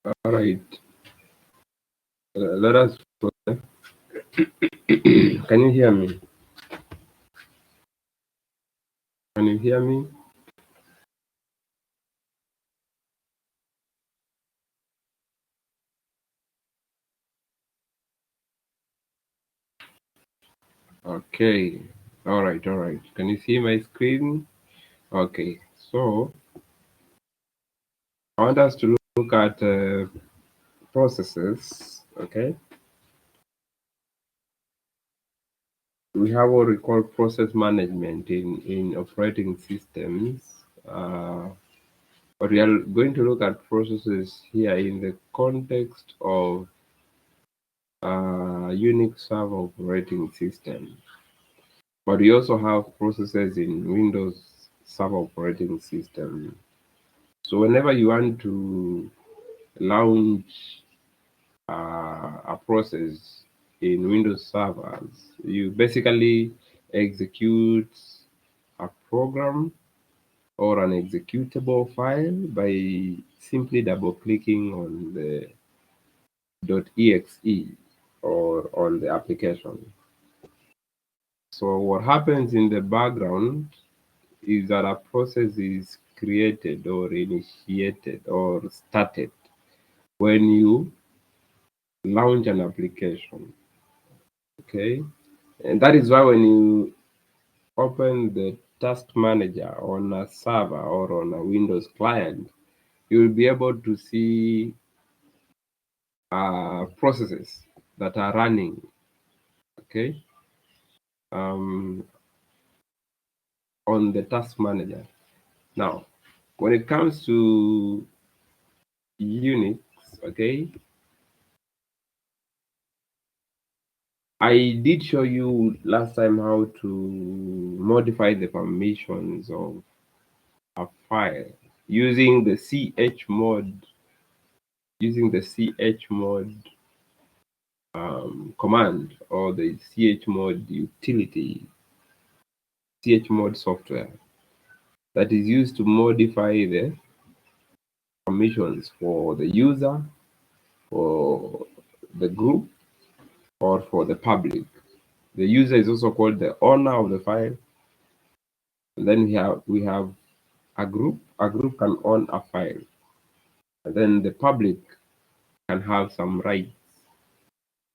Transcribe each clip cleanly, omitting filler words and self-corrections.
All right. Let us. Can you hear me? Can you hear me? Okay. All right. All right. Can you see my screen? Okay. So I want us to look at processes. Okay. We have what we call process management in operating systems. But we are going to look at processes here in the context of Unix server operating system. But we also have processes in Windows server operating system. So whenever you want to launch a process in Windows servers, you basically execute a program or an executable file by simply double clicking on the .exe or on the application. So what happens in the background is that a process is created or initiated or started when you launch an application. Okay, and that is why when you open the task manager on a server or on a Windows client, you will be able to see processes that are running. Okay, um, on the task manager. Now, when it comes to Unix, okay, I did show you last time how to modify the permissions of a file using the chmod command or the chmod utility, chmod software that is used to modify the permissions for the user, for the group, or for the public. The user is also called the owner of the file. And then we have a group. A group can own a file. And then the public can have some rights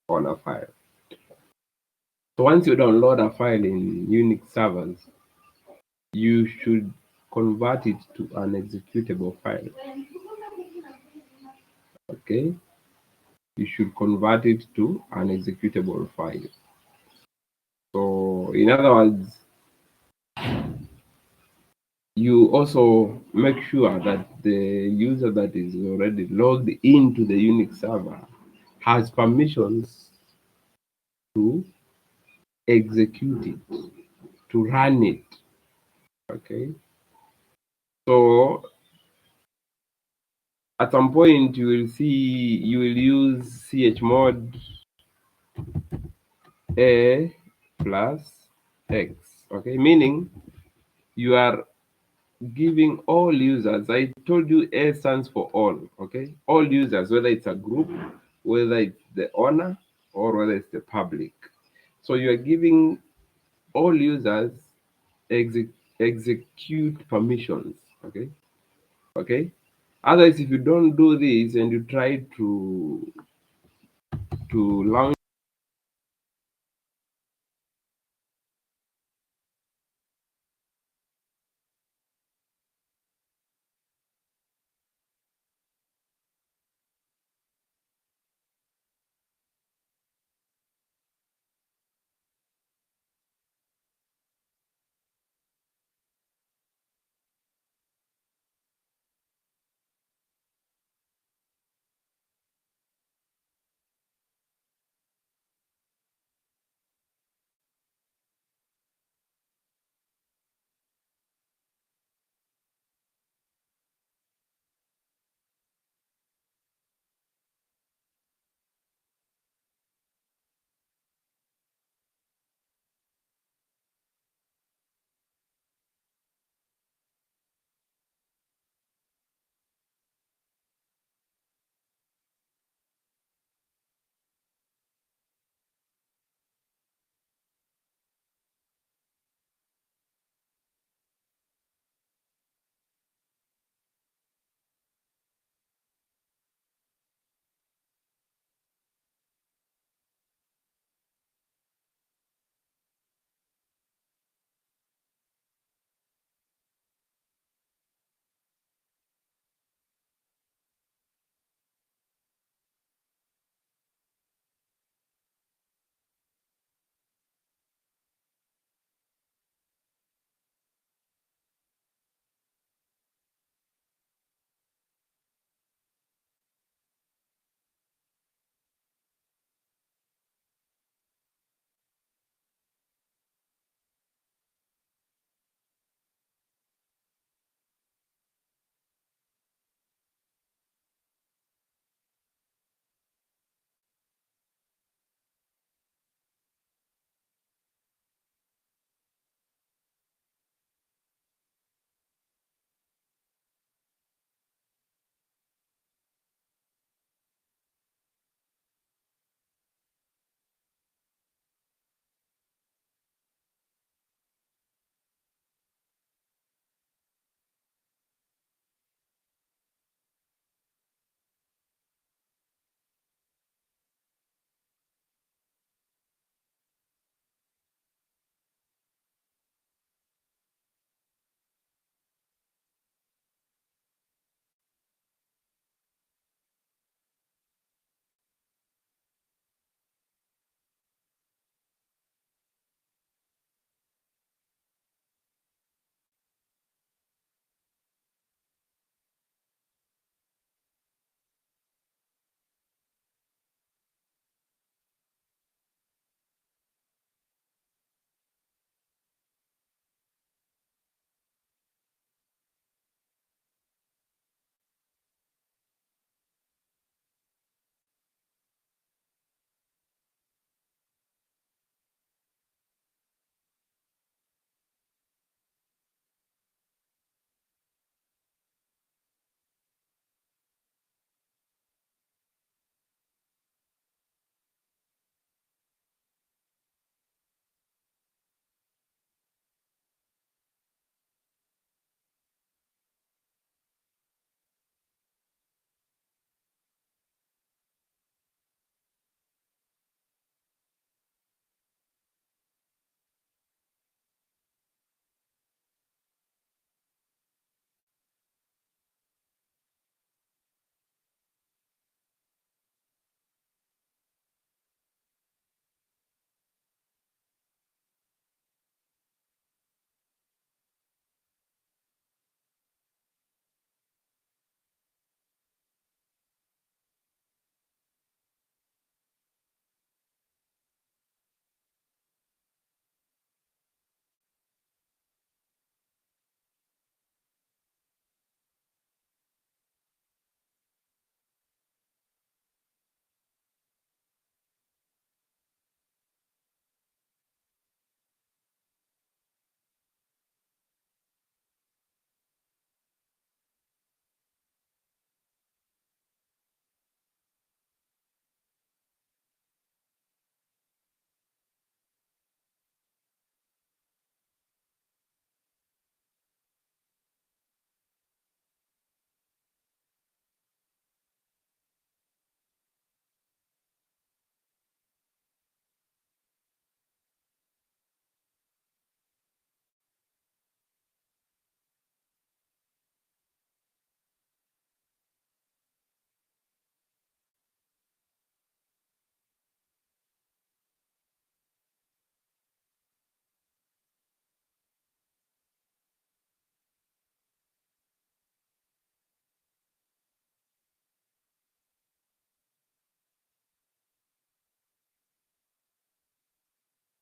on a file. So once you download a file in Unix servers, you should convert it to an executable file. Okay? You should convert it to an executable file. So in other words, you also make sure that the user that is already logged into the Unix server has permissions to execute it, to run it. Okay. So at some point you will use chmod a plus x. Okay, meaning you are giving all users. I told you A stands for all. Okay, all users, whether it's a group, whether it's the owner, or whether it's the public. So you are giving all users execute permissions. Okay, okay. Otherwise, if you don't do this and you try to launch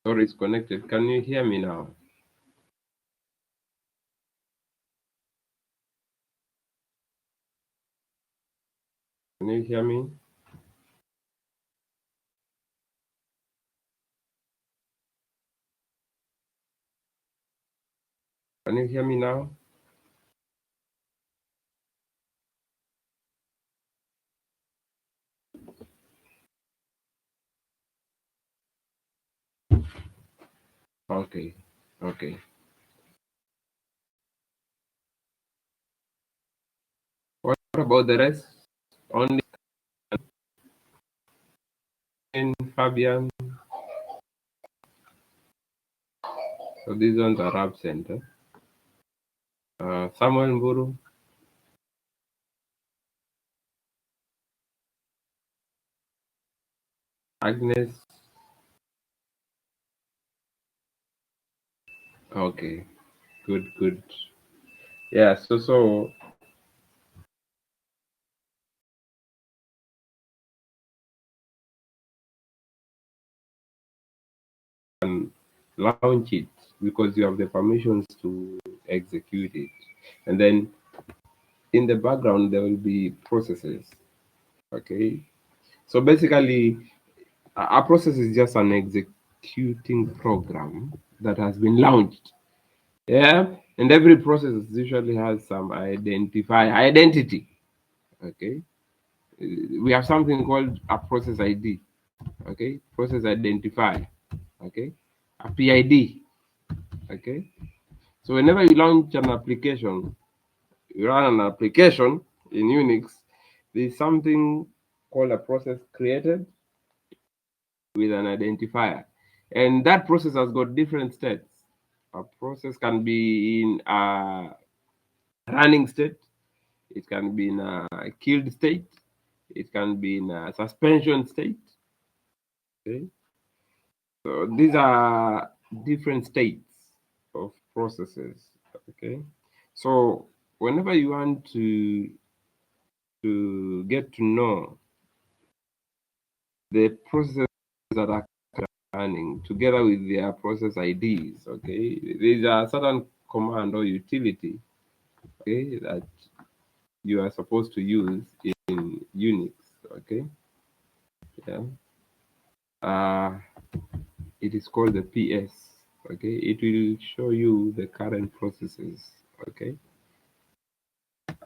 Sorry, it's connected. Can you hear me now? Can you hear me? Can you hear me now? Okay. Okay. What about the rest? Only Fabian. So these ones are absent. Samuel Mburu, Agnes. Okay. Good. Good. Yeah. So launch it because you have the permissions to execute it, and then in the background there will be processes. Okay. So basically, a process is just an executing program that has been launched. Yeah, and every process usually has some identity. Okay, we have something called a process ID. Okay, process identifier. Okay, a PID. Okay, so whenever you launch an application, you run an application in Unix, there's something called a process created with an identifier, and that process has got different states. A process can be in a running state, it can be in a killed state, it can be in a suspension state. Okay, so these are different states of processes. Okay, so whenever you want to get to know the processes that are running together with their process IDs, okay, there's a certain command or utility, okay, that you are supposed to use in Unix. Okay, yeah, uh, it is called the PS. Okay, it will show you the current processes. Okay,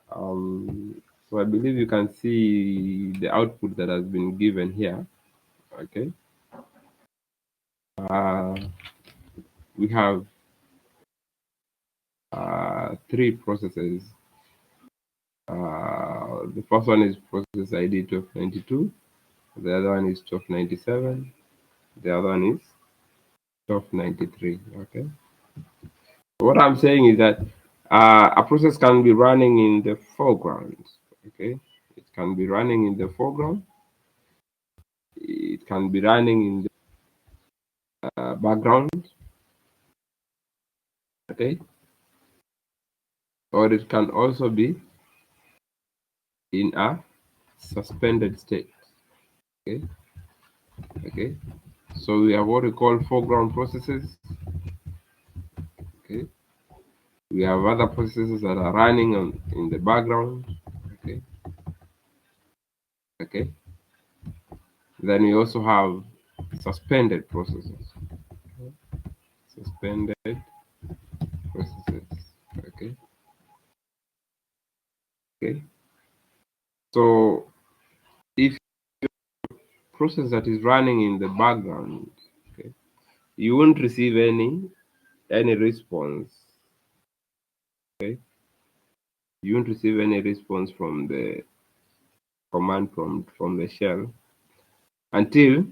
so I believe you can see the output that has been given here. Okay, uh, we have three processes. The first one is process ID 1292. The other one is 1297. The other one is 1293. Okay. What I'm saying is that a process can be running in the foreground. Okay. It can be running in the foreground. It can be running in the background. Okay. Or it can also be in a suspended state. Okay. Okay. So we have what we call foreground processes. Okay. We have other processes that are running in the background. Okay. Okay. Then we also have suspended processes. Suspended processes. Okay. Okay. So if process that is running in the background, okay, you won't receive any response. Okay. You won't receive any response from the command prompt from the shell until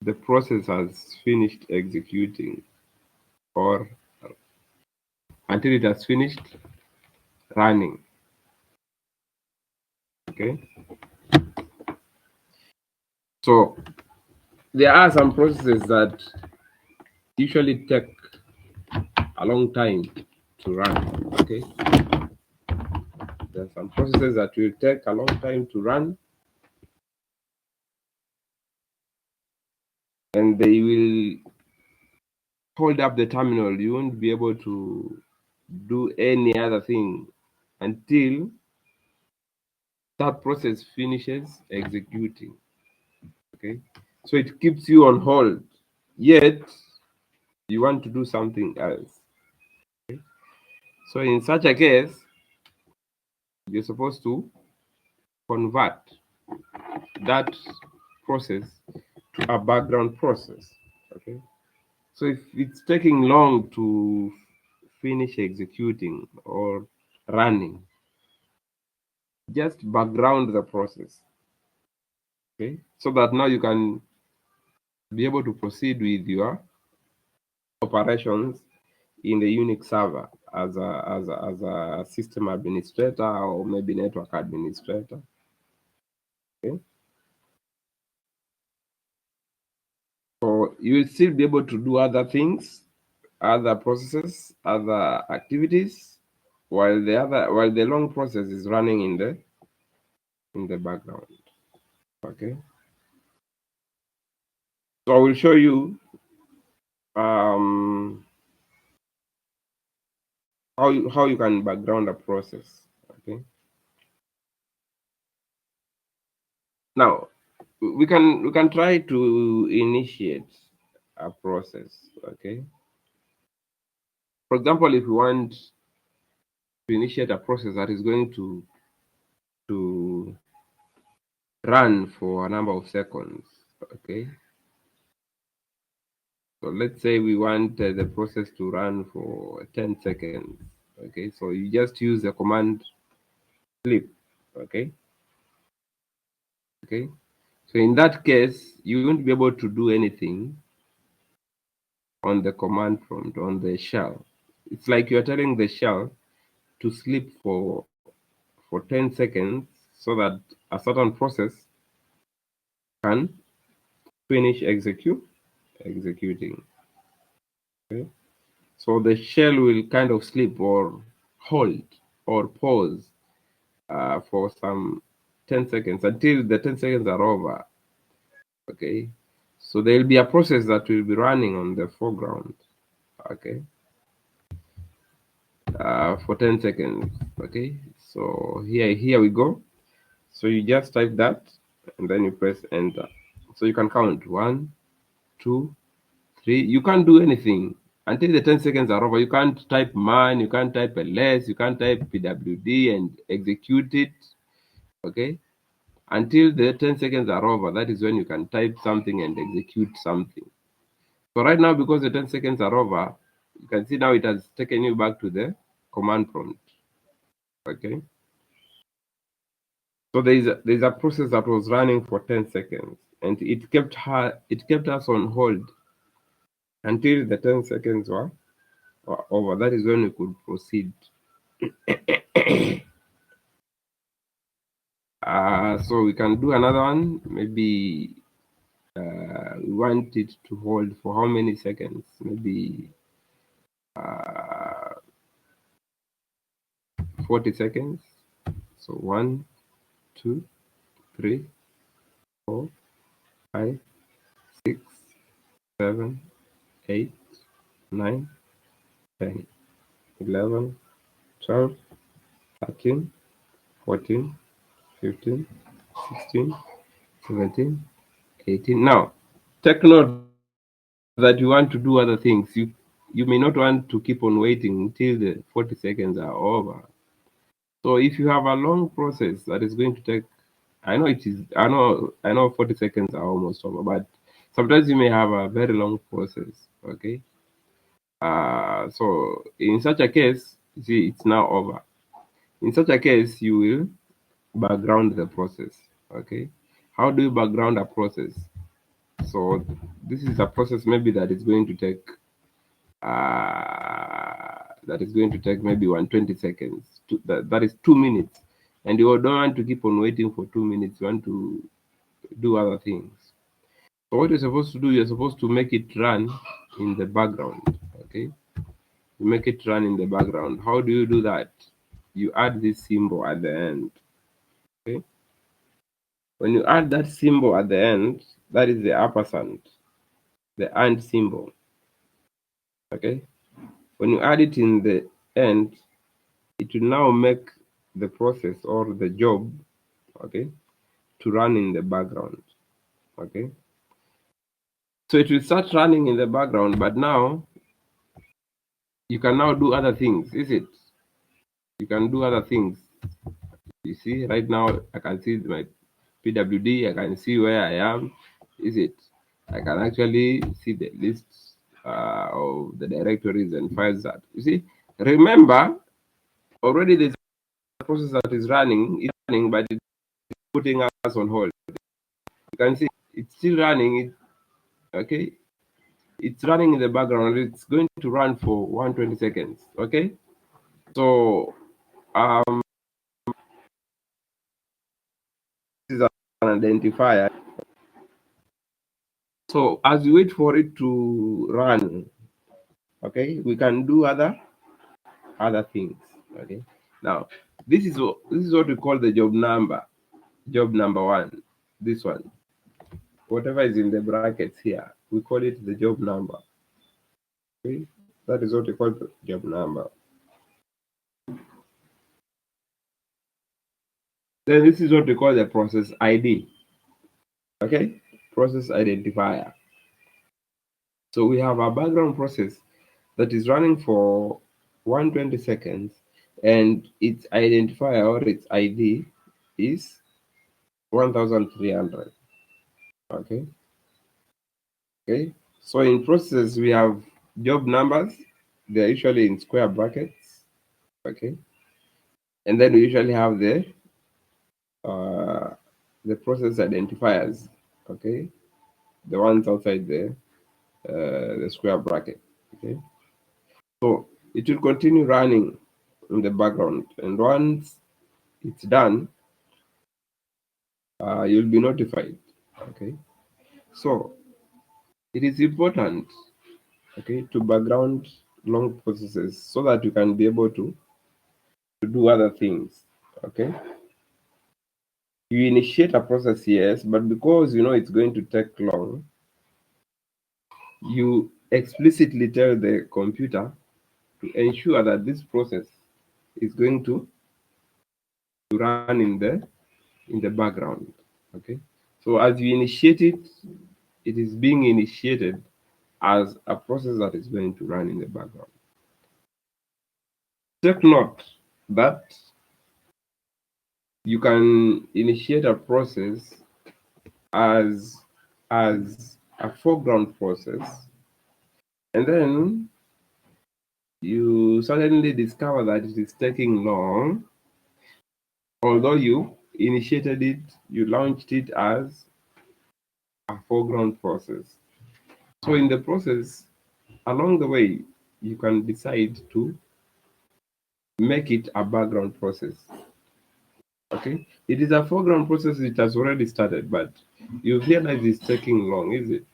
the process has finished executing or until it has finished running. Okay. So there are some processes that usually take a long time to run. Okay. There are some processes that will take a long time to run. and they will hold up the terminal. You won't be able to do any other thing until that process finishes executing. Okay, so it keeps you on hold, yet you want to do something else. Okay? So in such a case, you're supposed to convert that process to a background process. Okay, so if it's taking long to finish executing or running, just background the process. Okay, so that now you can be able to proceed with your operations in the Unix server as a system administrator or maybe network administrator. Okay, so you will still be able to do other things, other processes, other activities, while the long process is running in the background. Okay, so I will show you um, how you can background a process. Okay, now we can try to initiate a process. Okay, for example, if we want to initiate a process that is going to run for a number of seconds. Okay, so let's say we want the process to run for 10 seconds. Okay, so you just use the command sleep. Okay, okay, so in that case you won't be able to do anything on the command prompt on the shell. It's like you're telling the shell to sleep for 10 seconds so that a certain process can finish executing. Okay, so the shell will kind of sleep or hold or pause for some 10 seconds until the 10 seconds are over. Okay, so there will be a process that will be running on the foreground. Okay, for 10 seconds. Okay, so here we go. So you just type that and then you press enter. So you can count 1, 2, 3. You can't do anything until the 10 seconds are over. You can't type man, you can't type ls, you can't type pwd and execute it. Okay, until the 10 seconds are over, that is when you can type something and execute something. So right now, because the 10 seconds are over, you can see now it has taken you back to the command prompt. Okay, so there's a process that was running for 10 seconds and it kept us on hold until the 10 seconds were over. That is when we could proceed. So we can do another one. Maybe we want it to hold for how many seconds? Maybe uh, 40 seconds. So 1, 2, 3, 4, 5, 6, 7, 8, 9, 10, 11, 12, 13, 14, 15, 16, 17, 18. Now, take note that you want to do other things. You may not want to keep on waiting until the 40 seconds are over. So if you have a long process that is going to take, I know 40 seconds are almost over, but sometimes you may have a very long process. Okay. So in such a case, you see it's now over. In such a case, you will background the process. Okay, how do you background a process? So this is a process maybe that is going to take maybe 120 seconds. That is 2 minutes, and you don't want to keep on waiting for 2 minutes. You want to do other things. So what you're supposed to do, you're supposed to make it run in the background. Okay, you make it run in the background. How do you do that? You add this symbol at the end. Okay, when you add that symbol at the end, that is the ampersand. the and symbol. Okay, when you add it in the end, it will now make the process or the job, okay, to run in the background. Okay, so it will start running in the background, but now you can now do other things, is it? You can do other things. You see, right now I can see my PWD, I can see where I am, is it? I can actually see the list of the directories and files that you see. Remember, already there's a process that is running, it's running, but it's putting us on hold. You can see it's still running, okay? It's running in the background, it's going to run for 120 seconds, okay? So this is an identifier. So as we wait for it to run, okay, we can do other things. Okay. Now this is what we call the job number one. This one, whatever is in the brackets here, we call it the job number. Okay, that is what we call the job number. Then this is what we call the process ID. Okay, process identifier. So we have a background process that is running for 120 seconds, and its identifier or its ID is 1300. Okay. Okay. So in process we have job numbers. They're usually in square brackets. Okay. And then we usually have uh, the process identifiers. Okay. The ones outside the square bracket. Okay. So it will continue running in the background, and once it's done, you'll be notified. Okay. So it is important, okay, to background long processes so that you can be able to do other things. Okay, you initiate a process, yes, but because you know it's going to take long, you explicitly tell the computer to ensure that this process is going to run in the background. Okay, so as you initiate it, it is being initiated as a process that is going to run in the background. Take note that you can initiate a process as a foreground process, and then you suddenly discover that it is taking long, although you initiated it, you launched it as a foreground process. So in the process, along the way, you can decide to make it a background process. Okay, it is a foreground process, it has already started, but you realize it's taking long, is it?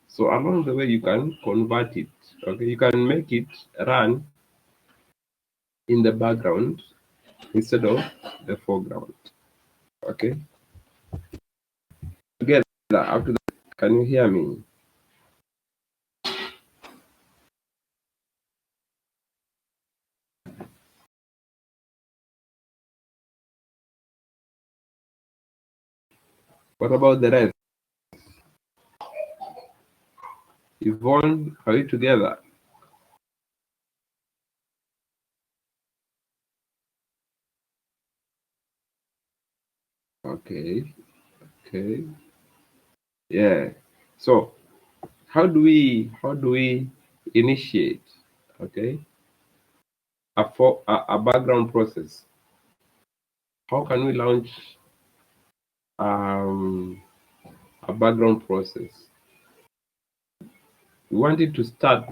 So along the way you can convert it. Okay, you can make it run in the background instead of the foreground. Okay, together after that, can you hear me? What about the rest? Yvonne, are you together? Okay, okay, yeah. So how do we initiate, okay, a background process? How can we launch um, a background process? We want it to start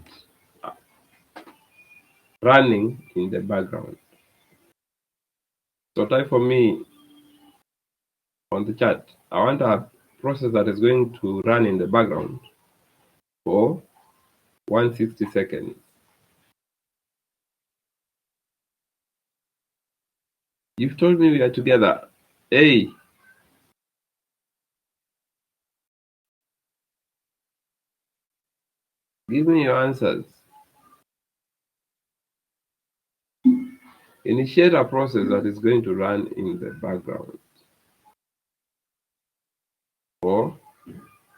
running in the background. So type for me on the chat. I want a process that is going to run in the background for 160 seconds. You've told me we are together. Hey, Give me your answers. Initiate a process that is going to run in the background for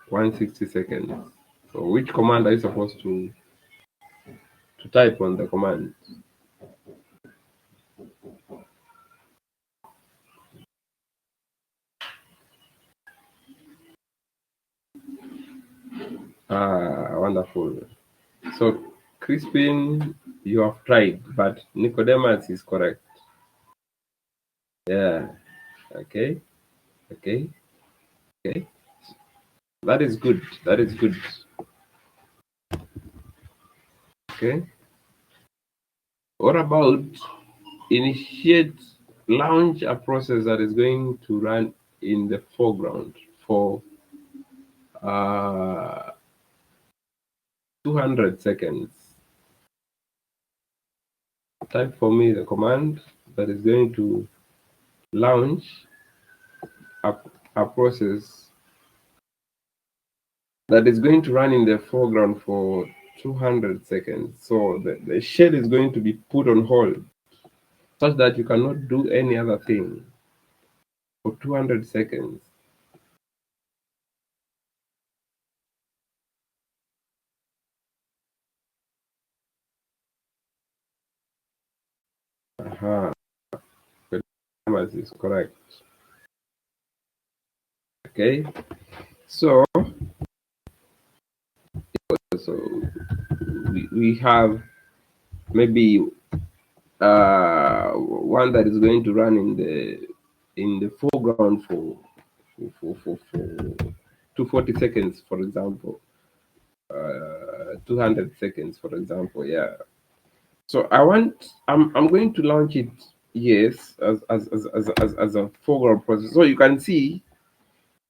160 seconds. So which command are you supposed to type on the command? Ah, wonderful. So Crispin, you have tried, but Nicodemus is correct. Yeah. Okay. Okay. Okay. That is good. That is good. Okay. What about initiate, launch a process that is going to run in the foreground for uh, 200 seconds. Type for me the command that is going to launch a, a process that is going to run in the foreground for 200 seconds. So the shell is going to be put on hold such that you cannot do any other thing for 200 seconds. Aha, the numbers is correct. Okay, so so we have maybe one that is going to run in the foreground for 240 seconds, for example, 200 seconds, for example. Yeah. So I'm going to launch it, yes, as a foreground process. So you can see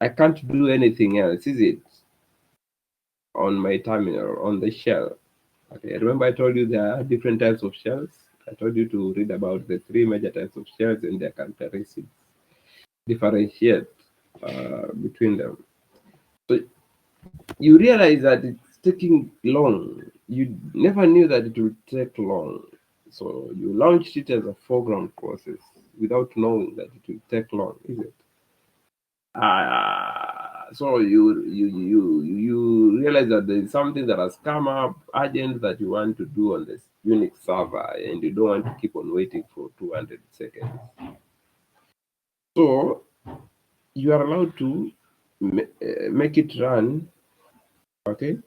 I can't do anything else, is it? On my terminal, on the shell. Okay, remember I told you there are different types of shells. I told you to read about the three major types of shells and their characteristics, differentiate between them. So you realize that it's taking long. You never knew that it would take long. So you launched it as a foreground process without knowing that it will take long, is it? So you realize that there is something that has come up urgent that you want to do on this Unix server, and you don't want to keep on waiting for 200 seconds. So you are allowed to make it run, okay,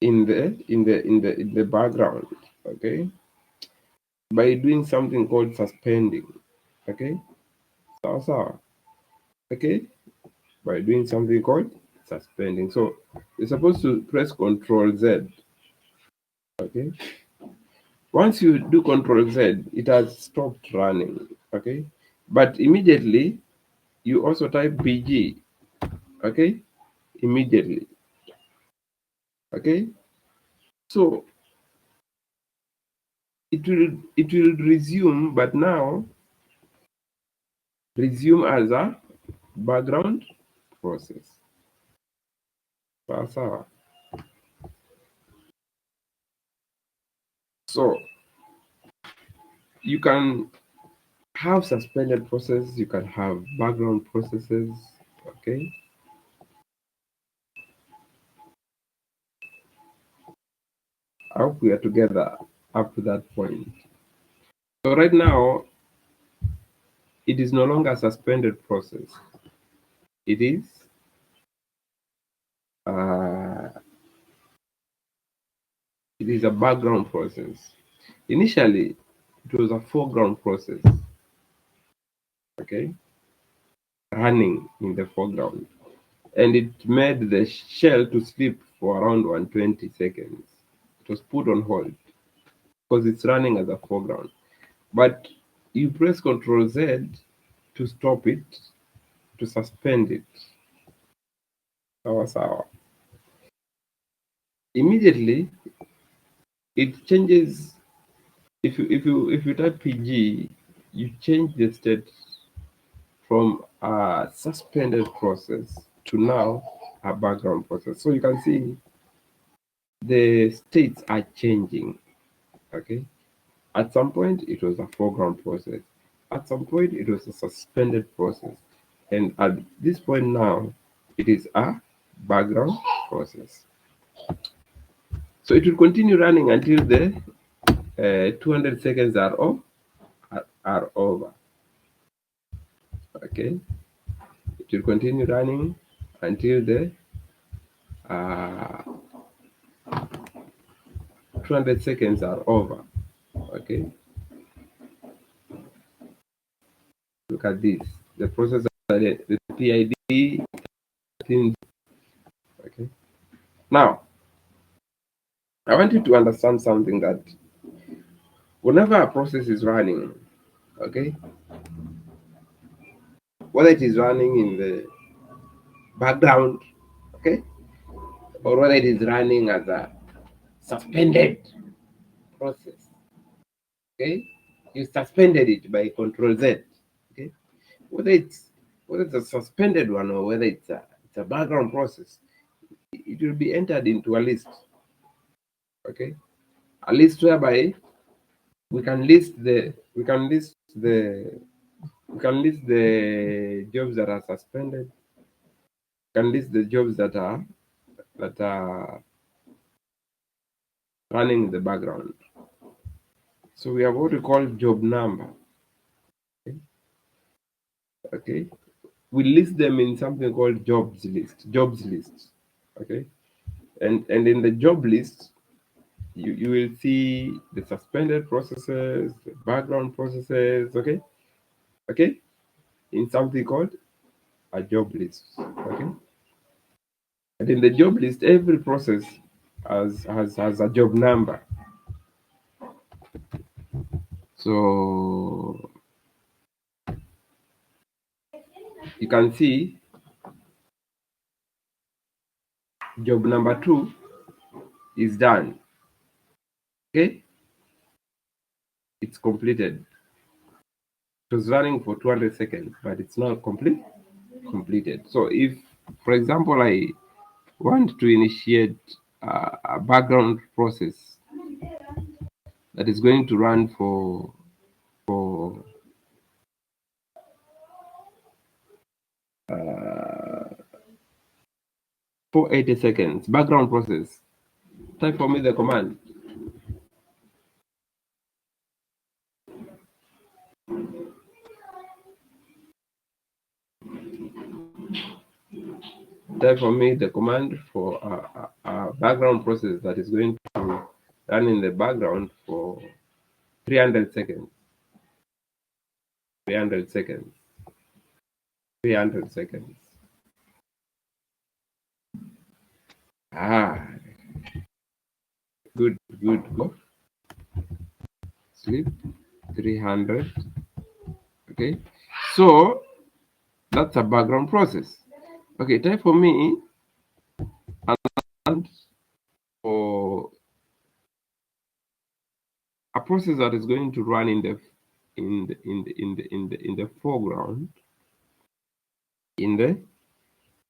in the background, okay, by doing something called suspending, okay, so okay, by doing something called suspending. So you're supposed to press Control Z. Okay. Once you do Control Z, it has stopped running. Okay. But immediately you also type BG. Okay. Immediately. Okay. So it will resume, but now resume as a background process. Sawa. So you can have suspended processes, you can have background processes. Okay. I hope we are together up to that point. So right now, it is no longer a suspended process. It is uh, it is a background process. Initially, it was a foreground process. Okay, running in the foreground, and it made the shell to sleep for around 120 seconds. It was put on hold because it's running as a foreground. But you press Control Z to stop it, to suspend it. Sawa sawa. Immediately, it changes. If you type PG, you change the state from a suspended process to now a background process. So you can see the states are changing. Okay, at some point it was a foreground process, at some point it was a suspended process, and at this point now it is a background process. So it will continue running until the 200 seconds are over. Okay, it will continue running until the uh, 200 seconds are over. Okay, look at this. The process of the PID thing. Okay, now I want you to understand something, that whenever a process is running, okay, whether it is running in the background, okay, or whether it is running as a suspended process, okay, you suspended it by Control Z, okay, whether it's a suspended one or whether it's a background process, it will be entered into a list, okay, a list whereby we can list the we can list the we can list the jobs that are suspended, we can list the jobs that are running in the background. So we have what we call job number. Okay, okay. We list them in something called jobs list. Okay, and in the job list, you will see the suspended processes, the background processes. Okay, okay, in something called a job list. Okay, and in the job list, every process has a job number. So you can see job number 2 is done. Okay, it's completed. It was running for 200 seconds, but it's not completed. So if, for example, I want to initiate a background process that is going to run for uh, 480 seconds, background process, type for me the command. Type for me the command for a background process that is going to run in the background for 300 seconds. 300 seconds. 300 seconds. Ah, good, good, go. Sleep. 300. Okay. So that's a background process. Okay, type for me and for a process that is going to run in the foreground, in the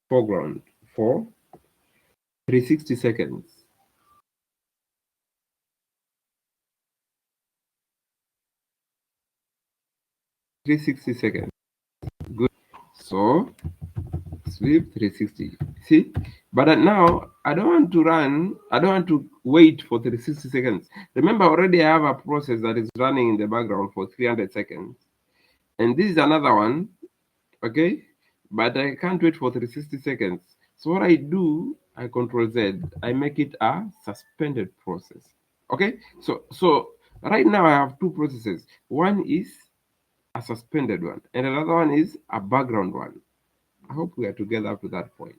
foreground for 360 seconds. 360 seconds. Good. So sleep 360. See, but now I don't want to run. I don't want to wait for 360 seconds. Remember, already I have a process that is running in the background for 300 seconds, and this is another one. Okay, but I can't wait for 360 seconds. So what I do, I Control Z. I make it a suspended process. Okay, so right now I have two processes. One is a suspended one, and another one is a background one. I hope we are together up to that point.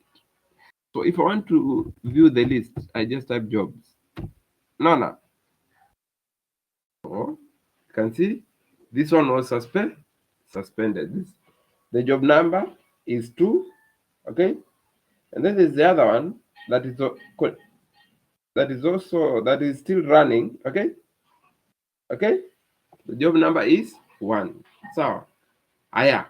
So if I want to view the list, I just type jobs. No. So you can see this one was suspended. The job number is 2. Okay, and then there's the other one that is that is still running. Okay, the job number is 1. So aya,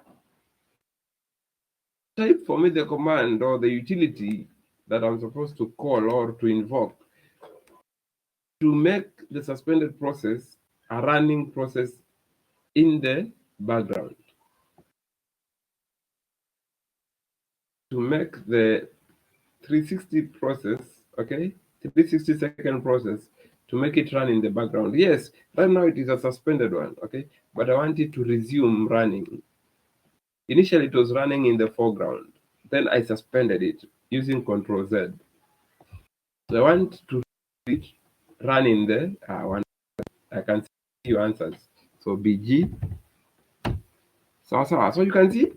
type for me the command or the utility that I'm supposed to call or to invoke to make the suspended process a running process in the background. To make the 360 process, okay, 360-second process, to make it run in the background. Yes, right now it is a suspended one, okay, but I want it to resume running. Initially, it was running in the foreground. Then I suspended it using Control Z. So I want to run in the one. I can see your answers. So BG. So you can see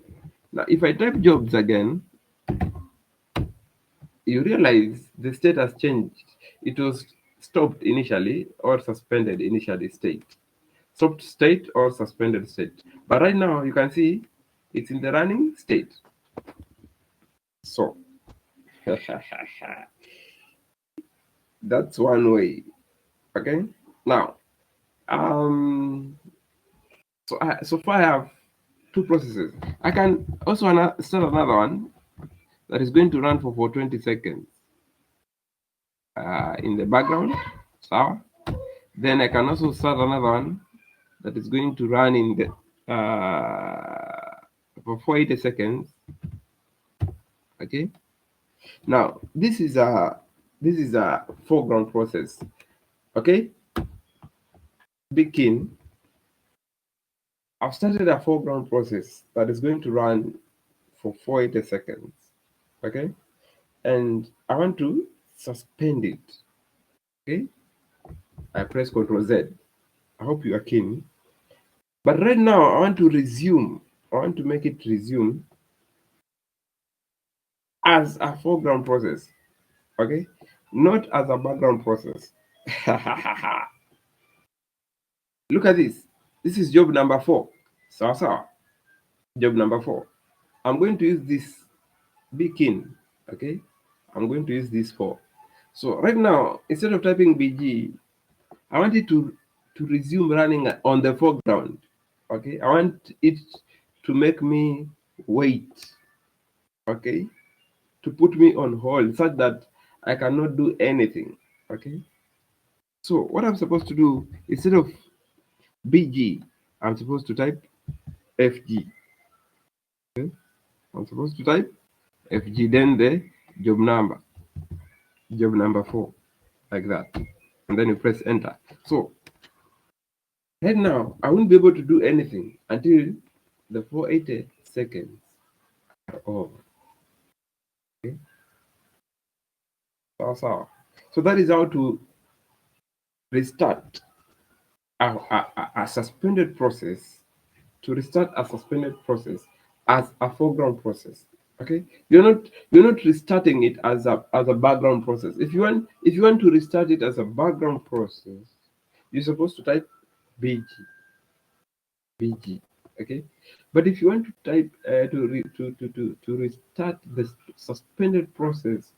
now if I type jobs again, you realize the state has changed. It was stopped initially or suspended initially state. Stopped state or suspended state. But right now you can see it's in the running state. So that's one way. Okay. Now, so far I have two processes. I can also start another one that is going to run for 20 seconds in the background. So then I can also start another one that is going to run in the for 480 seconds. Okay. Now this is a foreground process. Okay. Begin. I've started a foreground process that is going to run for 480 seconds. Okay. And I want to suspend it. Okay. I press Ctrl Z. I hope you are keen. But right now I want to resume. I want to make it resume as a foreground process. Okay. Not as a background process. Look at this. This is job number 4. So, job number 4. I'm going to use this begin. Okay. I'm going to use this 4. So right now, instead of typing BG, I want it to resume running on the foreground. Okay. I want it to make me wait. Okay. To put me on hold such that I cannot do anything. Okay. So what I'm supposed to do, instead of BG, I'm supposed to type FG. Okay? I'm supposed to type FG, then the job number 4, like that. And then you press enter. So right now, I won't be able to do anything until the 480 seconds are over. Okay? So that is how to restart a suspended process, to restart a suspended process as a foreground process. Okay, you're not restarting it as a background process. If you want to restart it as a background process, you're supposed to type bg. Okay, but if you want to type to restart the suspended process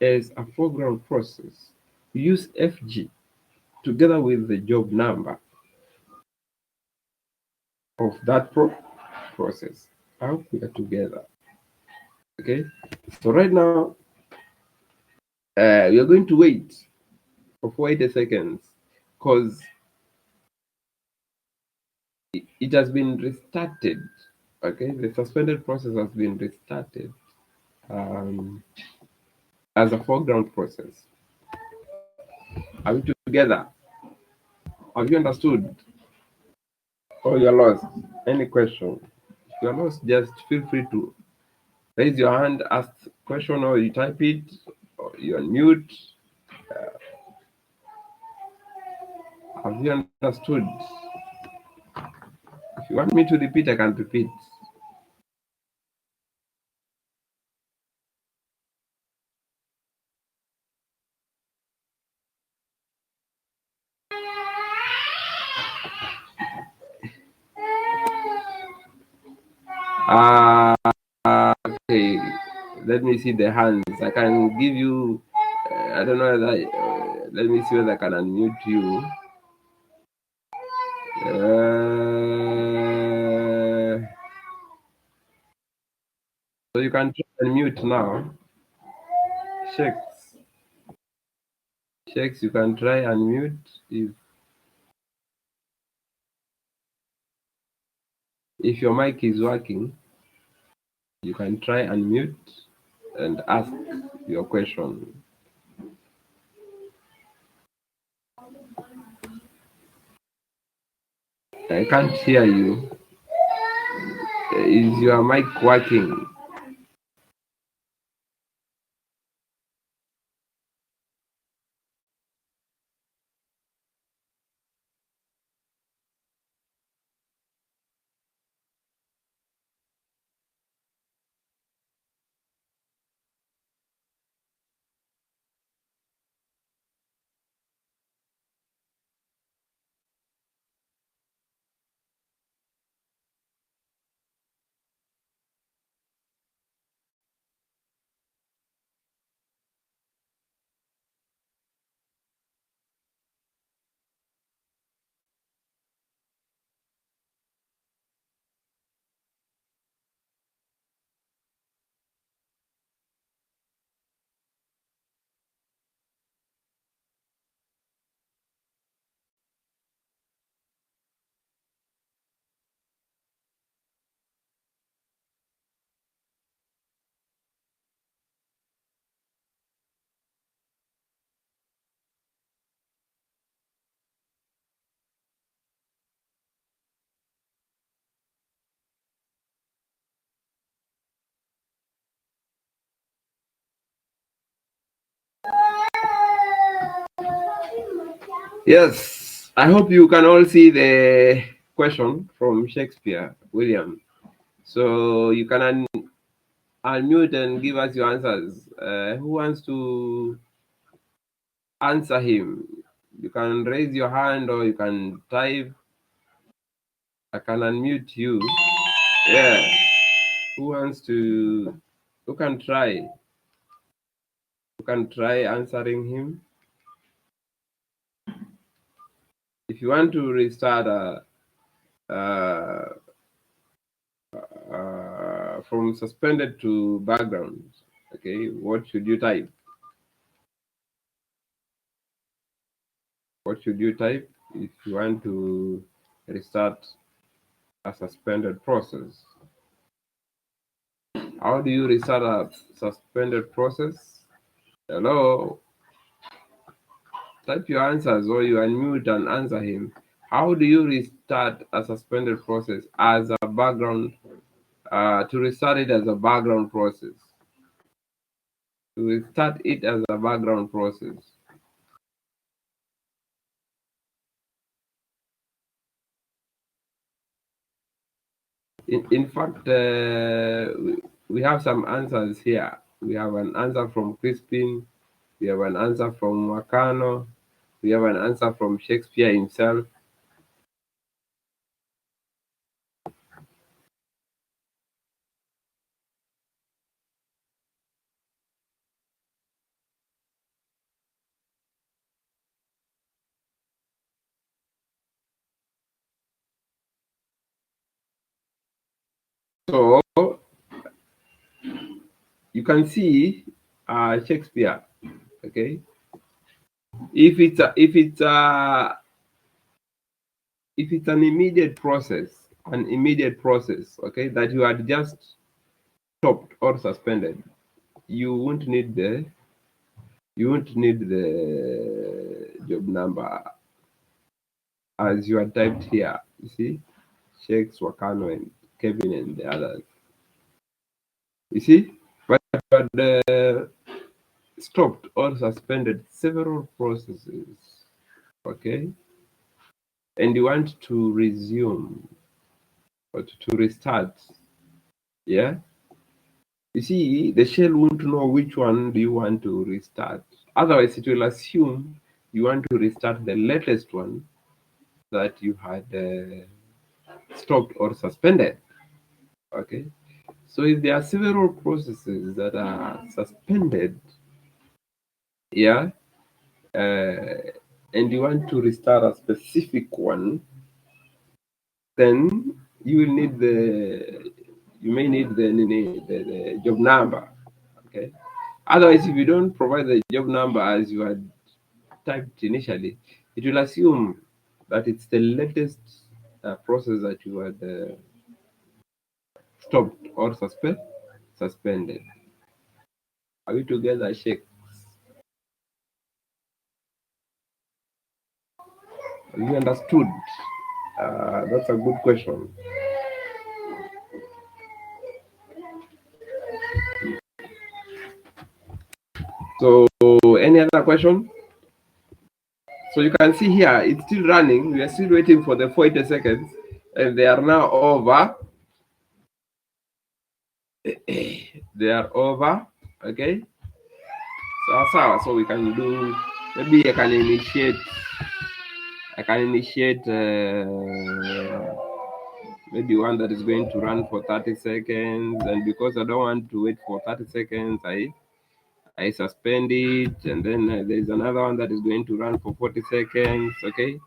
as a foreground process, use fg together with the job number of that process. I hope we are together. Okay, so right now we are going to wait for 480 seconds because it has been restarted. Okay, the suspended process has been restarted as a foreground process. Are we together? Have you understood? Or you're lost? Any question? If you're lost, just feel free to raise your hand, ask question, or you type it, or you unmute. Have you understood? If you want me to repeat, I can repeat. Uh, okay, let me see the hands. I can give you, I don't know whether, let me see whether I can unmute you. So you can unmute now. Check. Checks, you can try unmute if your mic is working. You can try unmute and ask your question. I can't hear you. Is your mic working? Yes, I hope you can all see the question from Shakespeare, William. So you can unmute and give us your answers. Who wants to answer him? You can raise your hand or you can type. I can unmute you. Yeah. Who wants to? Who can try? Who can try answering him? If you want to restart from suspended to background, okay, what should you type? What should you type if you want to restart a suspended process? How do you restart a suspended process? Hello? Type your answers or you unmute and answer him. How do you restart a suspended process as a background, to restart it as a background process? To restart it as a background process. In fact, we have some answers here. We have an answer from Crispin. We have an answer from Wakano. We have an answer from Shakespeare himself. So you can see Shakespeare. Okay, if it's an immediate process, okay, that you had just stopped or suspended, you won't need the job number as you are typed here. You see, Shakes, Wakano, and Kevin, and the others. You see, but stopped or suspended several processes. Okay, and you want to resume or to restart. Yeah. You see, the shell won't know which one do you want to restart. Otherwise, it will assume you want to restart the latest one that you had stopped or suspended. Okay. So if there are several processes that are suspended, yeah, and you want to restart a specific one, then you will need you may need the job number. Okay. Otherwise, if you don't provide the job number as you had typed initially, it will assume that it's the latest process that you had stopped or suspended. Are we together, Sheikh? Have you understood? That's a good question. So, any other question? So you can see here, it's still running. We are still waiting for the 40 seconds, and they are now over. They are over. Okay. So we can do. Maybe I can initiate. I can initiate maybe one that is going to run for 30 seconds, and because I don't want to wait for 30 seconds, I suspend it, and then there's another one that is going to run for 40 seconds. Okay,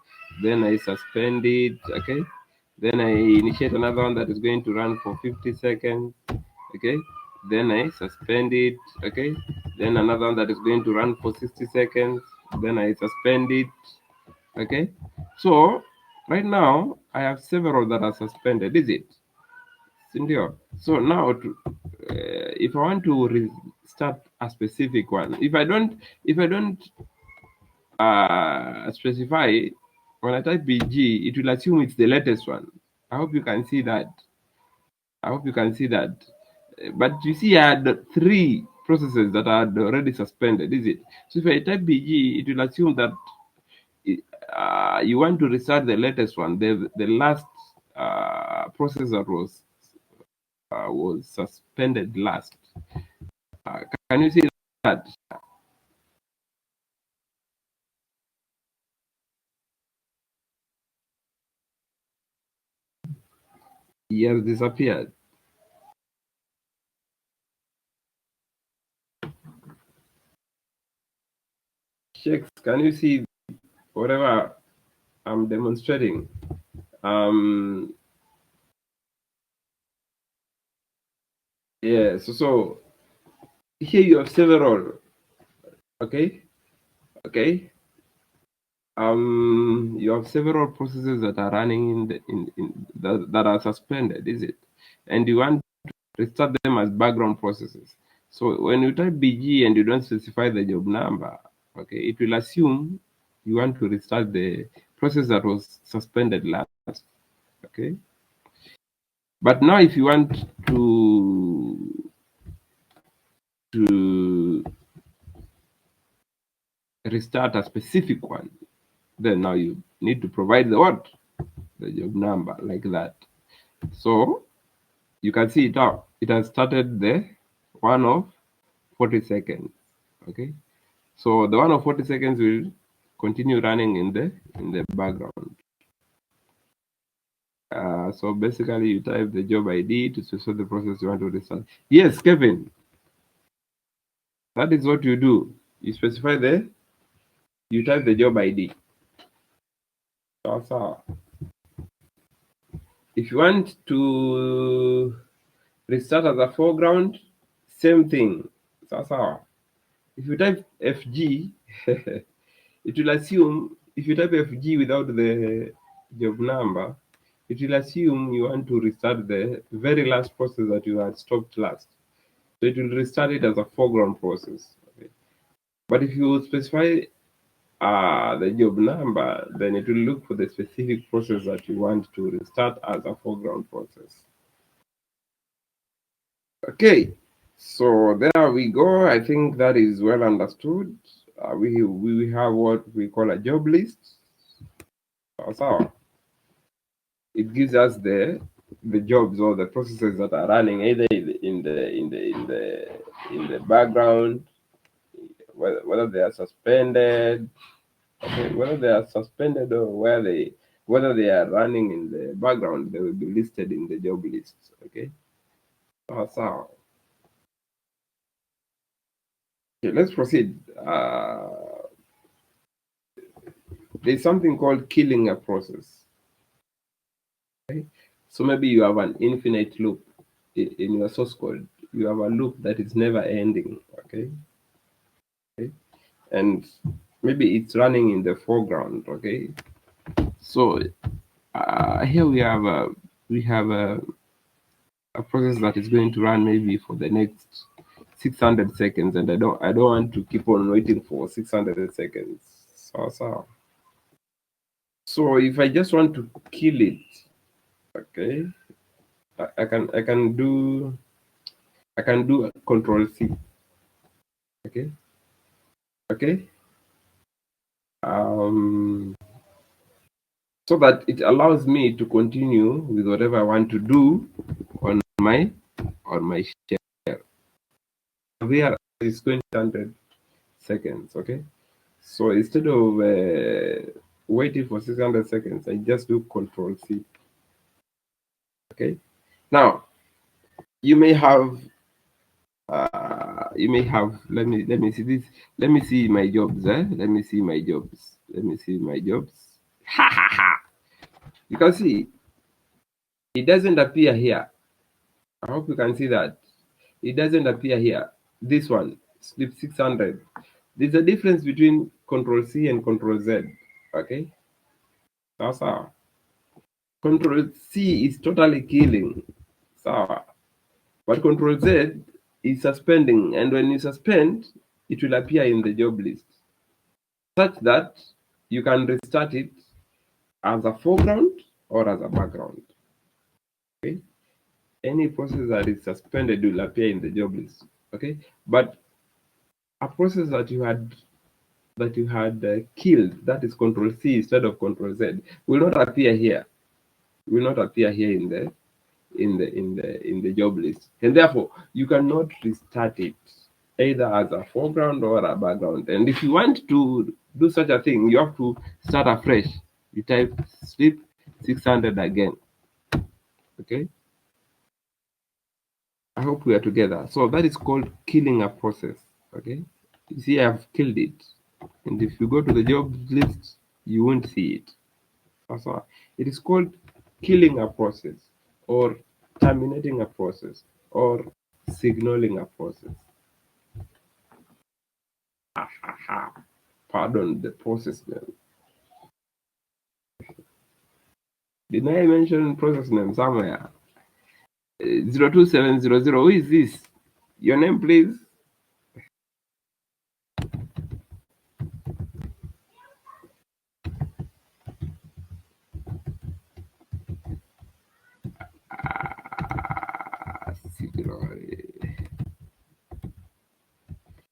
then I suspend it. Okay, then I initiate another one that is going to run for 50 seconds. Okay, then I suspend it. Okay, then another one that is going to run for 60 seconds. Then I suspend it. Okay, so right now I have several that are suspended. Is it? Sindio. So now, if I want to start a specific one, if I don't specify, when I type BG, it will assume it's the latest one. I hope you can see that. I hope you can see that. But you see, I had three processes that are already suspended. Is it? So if I type BG, it will assume that you want to restart the latest one, the last process that was suspended last. Can you see that? He has disappeared. Shakes, can you see whatever I'm demonstrating? Um, yeah, so here you have several, okay? Okay. You have several processes that are running that are suspended, is it? And you want to restart them as background processes. So when you type BG and you don't specify the job number, okay, it will assume you want to restart the process that was suspended last. Okay. But now if you want to restart a specific one, then now you need to provide the what? The job number like that. So you can see it out. It has started the one of 40 seconds. Okay. So the one of 40 seconds will continue running in the background. So basically you type the job ID to specify the process you want to restart. Yes, Kevin. That is what you do. You specify you type the job ID. So if you want to restart as a foreground, same thing. So if you type FG, it will assume, if you type FG without the job number, it will assume you want to restart the very last process that you had stopped last. So it will restart it as a foreground process. Okay. But if you specify the job number, then it will look for the specific process that you want to restart as a foreground process. Okay, so there we go. I think that is well understood. We have what we call a job list. So it gives us the jobs or the processes that are running either in the background, whether they are suspended, okay, whether they are suspended or whether they are running in the background, they will be listed in the job list. Okay, so okay, let's proceed. There's something called killing a process. Okay? So maybe you have an infinite loop in your source code. You have a loop that is never ending. Okay. Okay. And maybe it's running in the foreground. Okay, so here we have a process that is going to run maybe for the next 600 seconds, and I don't want to keep on waiting for 600 seconds. So if I just want to kill it, okay, I can do Control C. Okay, okay, um, so that it allows me to continue with whatever I want to do on my shell. Here is 200 seconds. Okay, so instead of waiting for 600 seconds, I just do Control C. Okay, now you may have let me see this. Let me see my jobs. Let me see my jobs. Let me see my jobs. Ha ha ha! You can see it doesn't appear here. I hope you can see that it doesn't appear here. This one, sleep 600. There's a difference between Control C and Control Z. Okay, so Control C is totally killing. So, but Control Z is suspending, and when you suspend, it will appear in the job list, such that you can restart it as a foreground or as a background. Okay, any process that is suspended will appear in the job list. Okay, but a process that you had killed, that is Control C instead of Control Z, will not appear here. Will not appear here in the job list, and therefore you cannot restart it either as a foreground or a background. And if you want to do such a thing, you have to start afresh. You type sleep 600 again. Okay, I hope we are together. So that is called killing a process. Okay, you see, I have killed it, and if you go to the job list, you won't see it. So it is called killing a process, or terminating a process, or signaling a process. Pardon the process name. Did I mention process name somewhere? 02700. Who is this? Your name, please.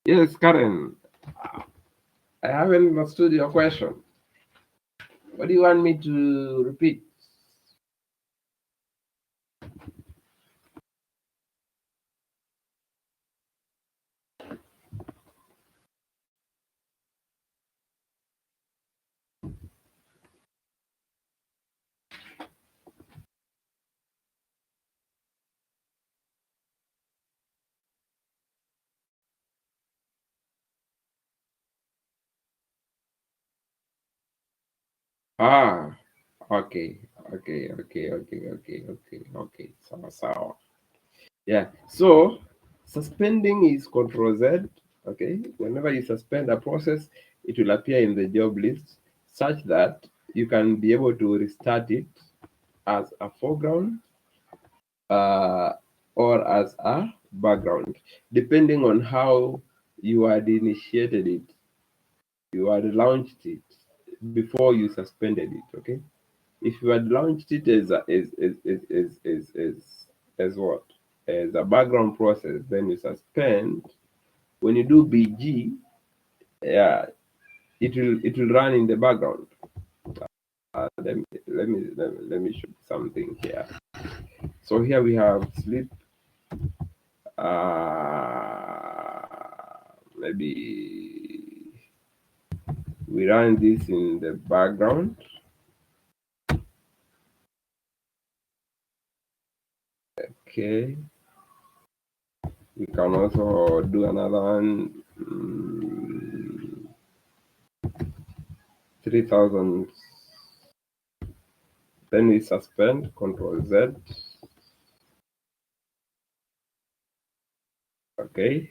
Yes, Karen. I haven't understood your question. What do you want me to repeat? Ah, okay, okay. So. Yeah. So suspending is Control Z. Okay. Whenever you suspend a process, it will appear in the job list such that you can be able to restart it as a foreground uh, or as a background, depending on how you had initiated it, you had launched it before you suspended it. Okay. If you had launched it as what? As a background process, then you suspend. When you do BG, yeah, it will run in the background. Let me show something here. So here we have sleep. Maybe we run this in the background. Okay. We can also do another one. 3000. Then we suspend. Control Z. Okay.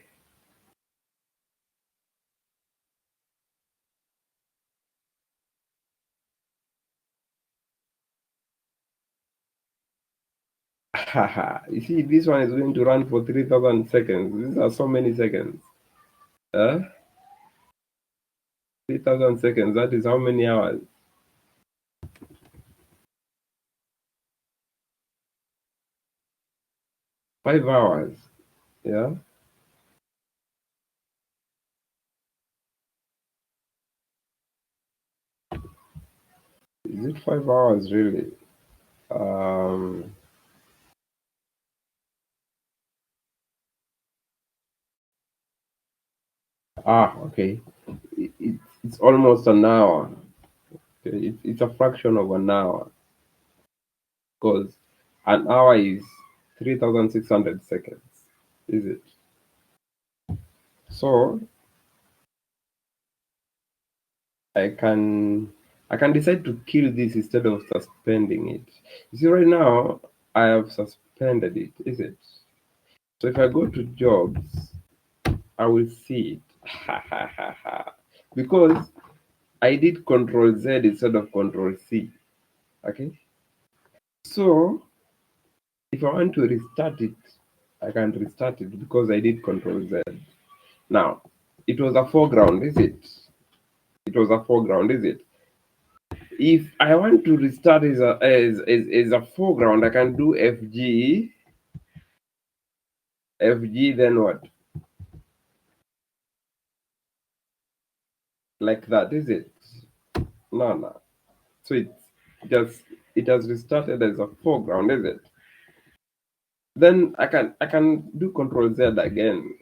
You see, this one is going to run for 3,000 seconds. These are so many seconds. 3,000 seconds. That is how many hours? 5 hours. Yeah. Is it 5 hours really? Um, okay. It's almost an hour. Okay. It's a fraction of an hour because an hour is 3,600 seconds. Is it? So I can I can decide to kill this instead of suspending it. You see, right now I have suspended it. Is it? So if I go to jobs, I will see it. Because I did Control Z instead of Control C. Okay. So if I want to restart it, I can restart it because I did Control Z. Now, it was a foreground, is it? It was a foreground, is it? If I want to restart as a foreground, I can do FG, then what? Like that, is it? No, no. So just it has restarted as a foreground, is it? Then I can do Control Z again.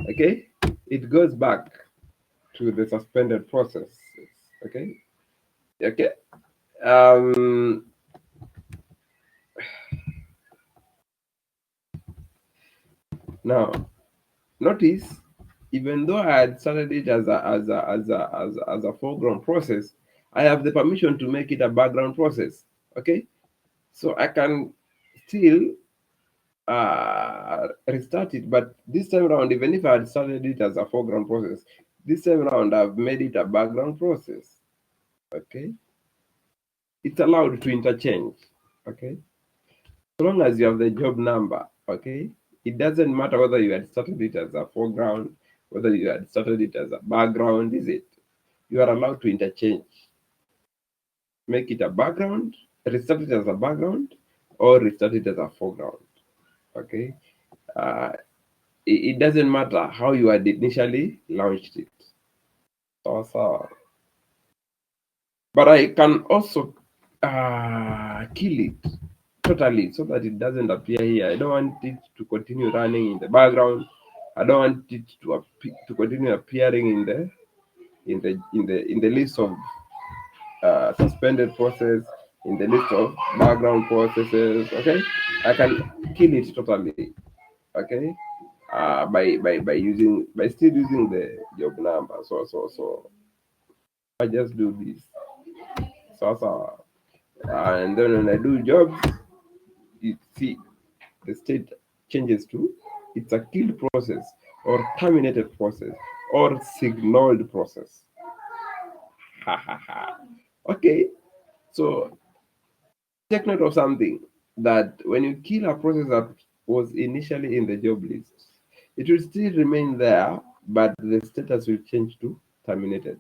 Okay, it goes back to the suspended process. Okay, okay. Um, Now notice, even though I had started it as a foreground process, I have the permission to make it a background process. Okay, so I can still restart it, but this time around, even if I had started it as a foreground process, this time around I've made it a background process. Okay, it's allowed to interchange. Okay, so long as you have the job number. Okay, it doesn't matter whether you had started it as a foreground, whether you had started it as a background. Is it? You are allowed to interchange, make it a background, restart it as a background, or restart it as a foreground. Okay, uh, it doesn't matter how you had initially launched it. So, but I can also kill it totally so that it doesn't appear here. I don't want it to continue running in the background. I don't want it to continue appearing in the list of suspended process, in the list of background processes. Okay, I can kill it totally. Okay, by still using the job number. So I just do this. And then when I do jobs, you see the state changes to it's a killed process or terminated process or signaled process. Ha ha ha. Okay, so take note of something, that when you kill a process that was initially in the job list, it will still remain there, but the status will change to terminated.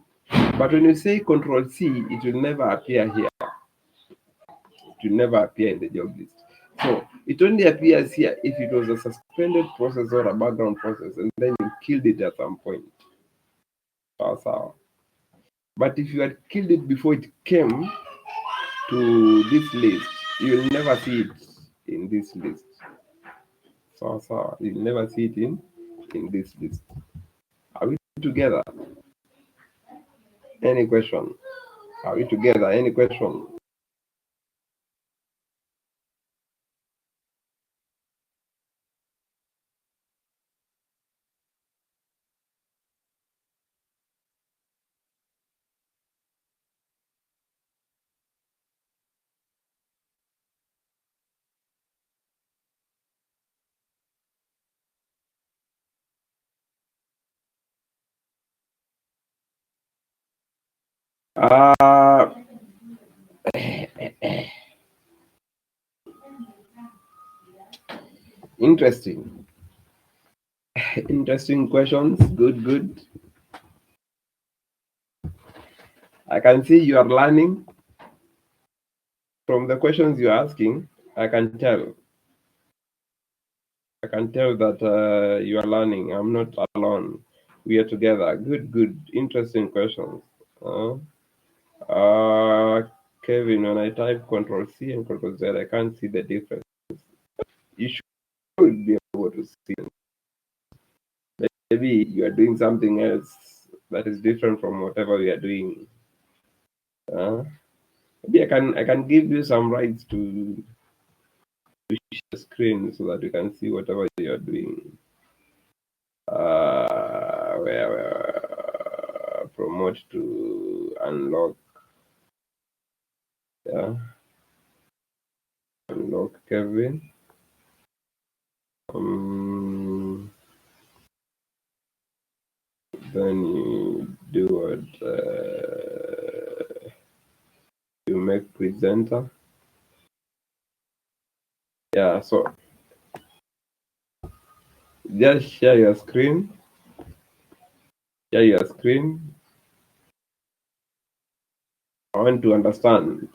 But when you say Control C, it will never appear here. It will never appear in the job list. So it only appears here if it was a suspended process or a background process, and then you killed it at some point. But if you had killed it before it came to this list, you will never see it in this list. You'll never see it in this list. Are we together? Any question? Are we together? Any question? Uh, Interesting. Interesting questions. Good, good. I can see you are learning from the questions you're asking. I can tell. I can tell that you are learning. I'm not alone. We are together. Good, good. Interesting questions. Uh, Kevin, when I type Control C and Control Z, I can't see the difference. You should be able to see. Maybe you are doing something else that is different from whatever we are doing. Maybe I can give you some rights to share the screen so that you can see whatever you are doing. Where promote to unlock. Yeah, unlock Kevin. Then you do what? You make presenter. Yeah, so just share your screen. Share your screen. I want to understand.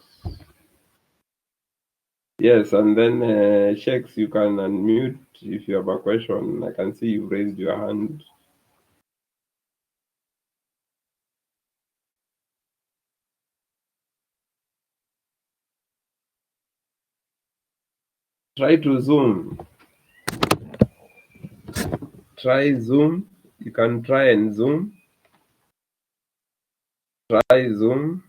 Yes, and then Shakes, you can unmute if you have a question. I can see you raised your hand. Try to Zoom. Try Zoom. You can try and Zoom. Try Zoom.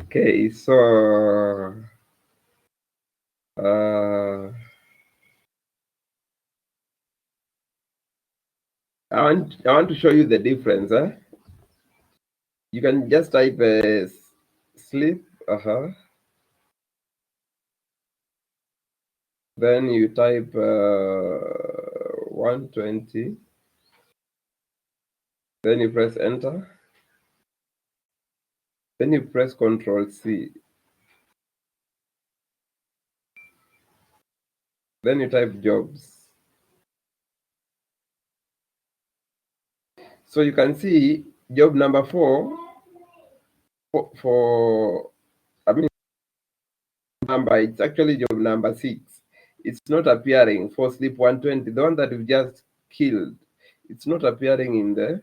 Okay, so I want to show you the difference. You can just type sleep. Then you type 120. Then you press enter. Then you press Control C. Then you type jobs. So you can see job number 4 for I mean number, it's actually job number 6. It's not appearing for sleep 120, the one that we just killed. It's not appearing in the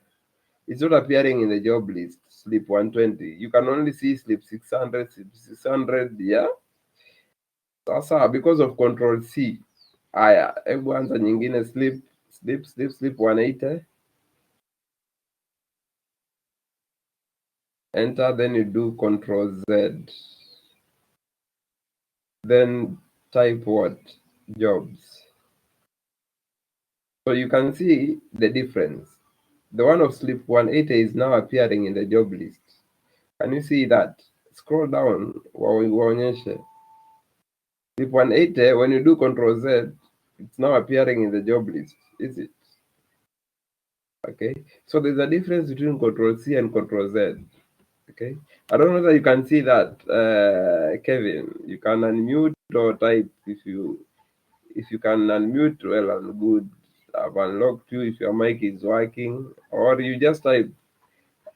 job list, sleep 120. You can only see sleep 600, sleep 600, yeah. Sasa because of Control C. Haya, hebu anza nyingine sleep 180. Enter, then you do Control Z. Then type what? Jobs. So you can see the difference. The one of sleep 180 is now appearing in the job list. Can you see that? Scroll down. Waonyeshe. Sleep 180, when you do Control Z, it's now appearing in the job list. Is it? Okay. So there's a difference between Control C and Control Z. Okay. I don't know whether you can see that, Kevin. You can unmute or type if you can unmute, well and good. I've unlocked you if your mic is working, or you just type.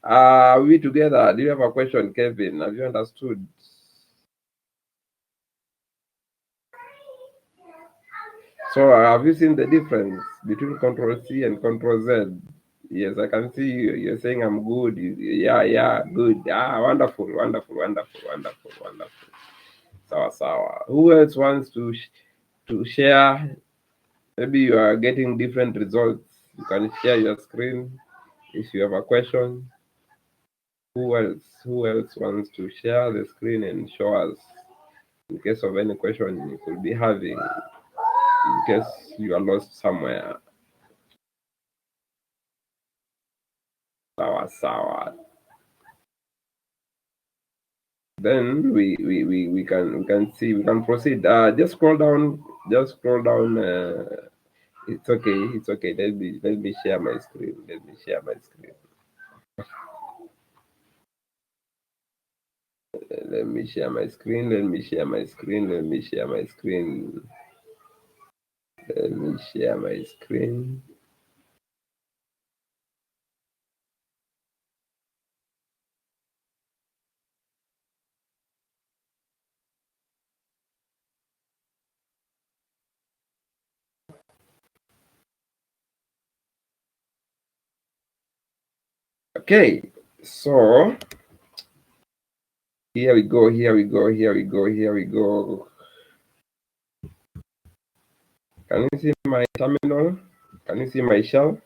Are we together? Do you have a question, Kevin? Have you understood? So have you seen the difference between Control C and Control Z? Yes, I can see you. You're saying I'm good. Yeah, good. Wonderful, wonderful, wonderful, wonderful, wonderful. Sawa, sawa. Who else wants to share? Maybe you are getting different results. You can share your screen if you have a question. Who else? Who else wants to share the screen and show us in case of any question you could be having, in case you are lost somewhere? Sawa, sawa. Then we can proceed. Just scroll down. It's okay. It's okay. Let me share my screen. Let me share my screen. Let me share my screen. Let me share my screen. Let me share my screen. Let me share my screen. Okay, so here we go. Here we go. Here we go. Here we go. Can you see my terminal? Can you see my shell?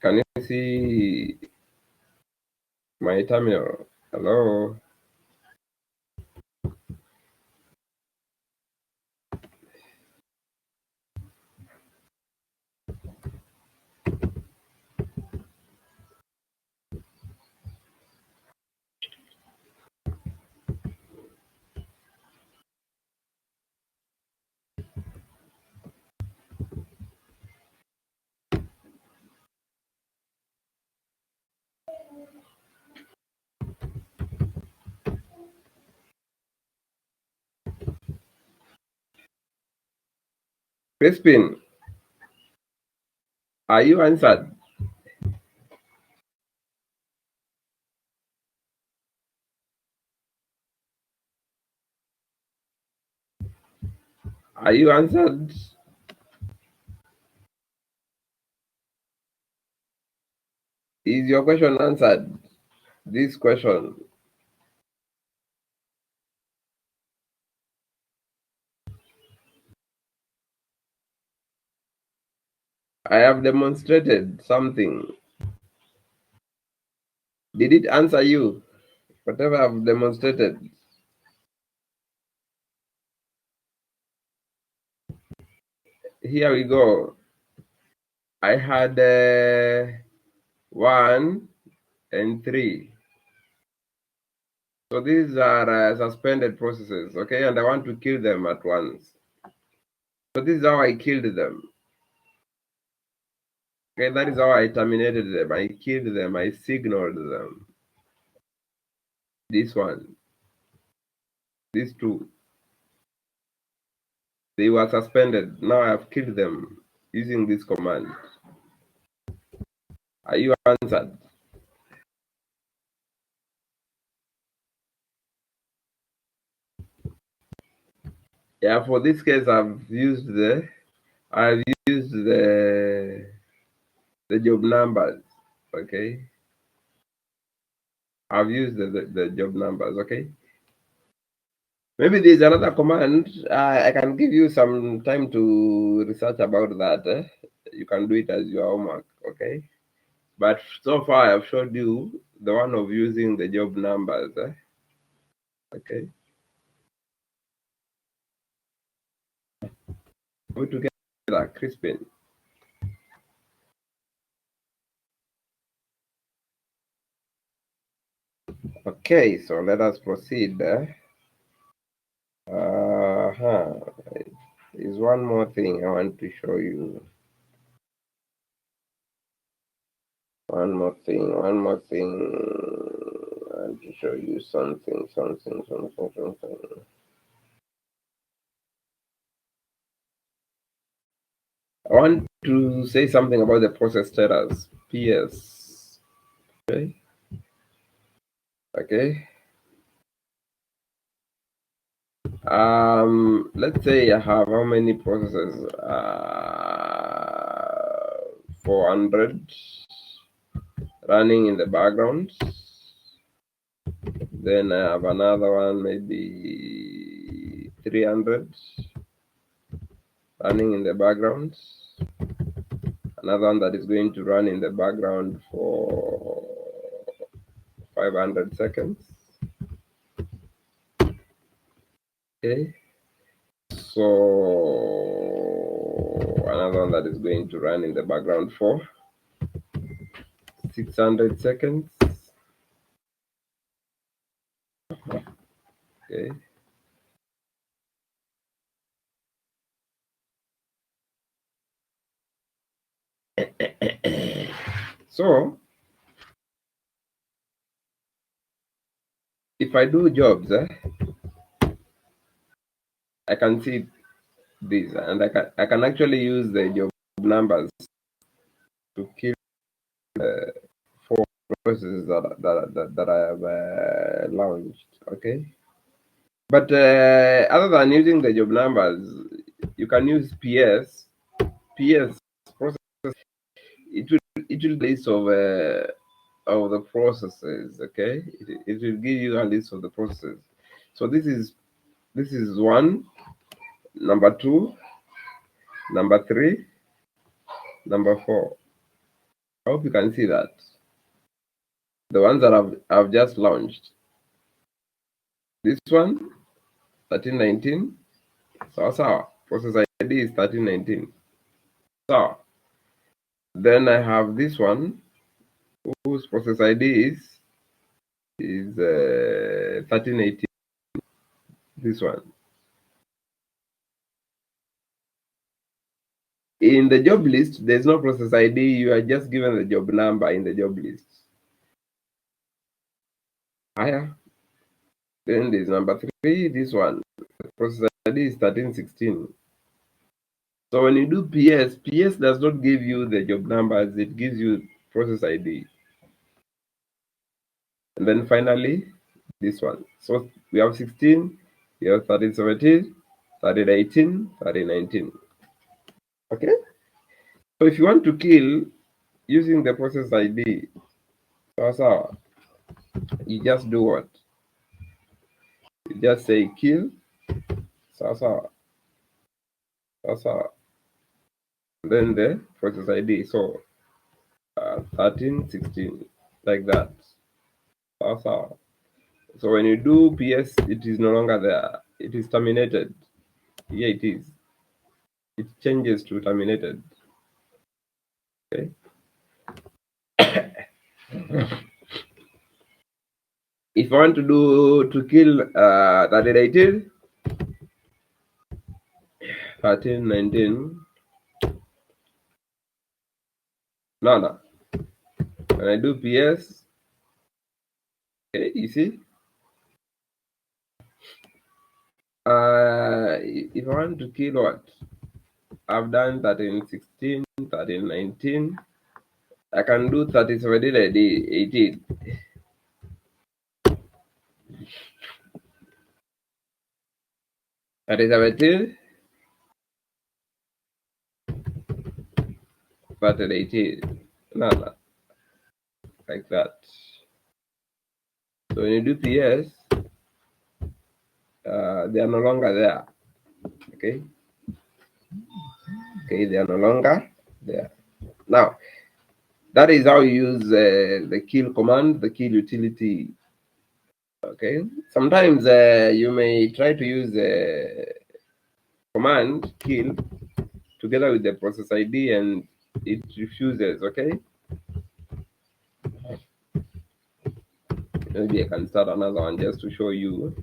Can you see my terminal? Hello. Crispin, are you answered? Are you answered? Is your question answered? This question. I have demonstrated something. Did it answer you? Whatever I've demonstrated. Here we go. I had 1 and 3. So these are suspended processes, okay? And I want to kill them at once. So this is how I killed them. Okay, that is how I terminated them. I killed them. I signaled them. This one, these two, they were suspended. Now I have killed them using this command. Are you answered? Yeah, for this case, I've used the job numbers. Okay, I've used the job numbers. Okay, maybe there's another command. I can give you some time to research about that. You can do it as your homework. Okay, but so far I've showed you the one of using the job numbers. Okay, put together Crispin. Okay, so let us proceed. Uh-huh. There's one more thing I want to show you. One more thing. I want to show you something. I want to say something about the process status, PS. Okay. Okay. Let's say I have how many processes? 400 running in the background. Then I have another one, maybe 300 running in the background. Another one that is going to run in the background for 500 seconds. Okay. So another one that is going to run in the background for 600 seconds. Okay. So if I do jobs, I can see this, and I can actually use the job numbers to kill four processes that I have launched. Okay, but other than using the job numbers, you can use PS process. It will list of the processes. Okay, it will give you a list of the processes. So this is one, number two, number three, number four. I hope you can see that. The ones that I've just launched. This one, 1319. So process ID is 1319. So then I have this one whose process ID is 1318. This one. In the job list, there's no process ID. You are just given the job number in the job list. Higher. Then there's number three. This one, the process ID is 1316. So when you do PS does not give you the job numbers. It gives you process ID. And then finally, this one. So we have 16, we have 1317, 1318, 1319. Okay? So if you want to kill using the process ID, you just do what? You just say kill, then the process ID. So 1316, like that. So when you do PS, it is no longer there. It is terminated. Here it is. It changes to terminated. Okay. If I want to kill 1318, 1319. No. When I do PS, okay, you see. If I want to kill what? I've done 1316, 1319. I can do 1317, 18. That is 17, but 18. No, like that. So when you do PS, they are no longer there. Okay, they are no longer there. Now, that is how you use the kill command, the kill utility. Okay, sometimes you may try to use the command kill together with the process ID and it refuses. Okay, maybe I can start another one just to show you.